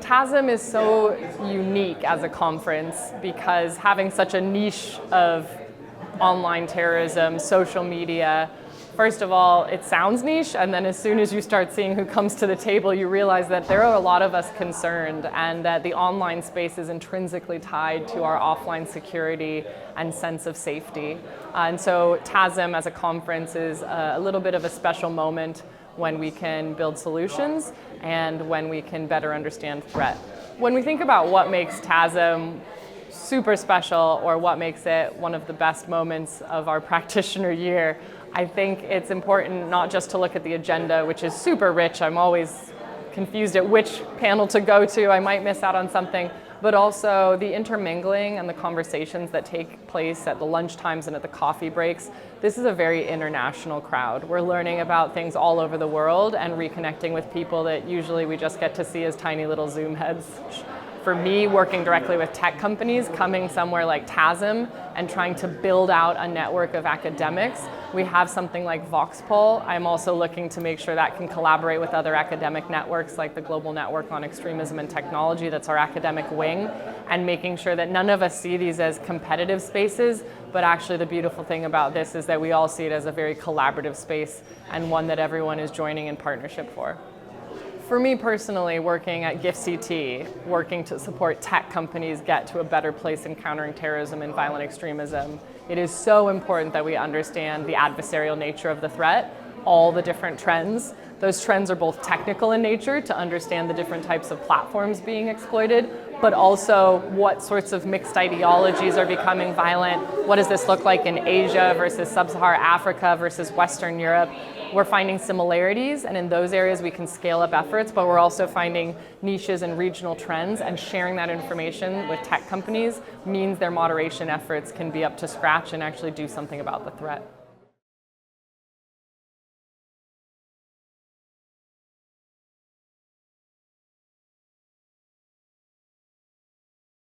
TASM is so unique as a conference because having such a niche of online terrorism, social media, first of all, it sounds niche, and then as soon as you start seeing who comes to the table, you realize that there are a lot of us concerned and that the online space is intrinsically tied to our offline security and sense of safety. And so TASM as a conference is a little bit of a special moment when we can build solutions and when we can better understand threat. When we think about what makes TASM super special or what makes it one of the best moments of our practitioner year, I think it's important not just to look at the agenda, which is super rich. I'm always confused at which panel to go to. I might miss out on something, but also the intermingling and the conversations that take place at the lunch times and at the coffee breaks. This is a very international crowd. We're learning about things all over the world and reconnecting with people that usually we just get to see as tiny little Zoom heads. For me, working directly with tech companies, coming somewhere like TASM and trying to build out a network of academics, we have something like Voxpol. I'm also looking to make sure that can collaborate with other academic networks like the Global Network on Extremism and Technology, that's our academic wing, and making sure that none of us see these as competitive spaces, but actually the beautiful thing about this is that we all see it as a very collaborative space and one that everyone is joining in partnership for. For me personally, working at GIFCT, working to support tech companies get to a better place in countering terrorism and violent extremism, it is so important that we understand the adversarial nature of the threat, all the different trends. Those trends are both technical in nature to understand the different types of platforms being exploited, but also what sorts of mixed ideologies are becoming violent. What does this look like in Asia versus Sub-Saharan Africa versus Western Europe? We're finding similarities, and in those areas we can scale up efforts, but we're also finding niches and regional trends, and sharing that information with tech companies means their moderation efforts can be up to scratch and actually do something about the threat.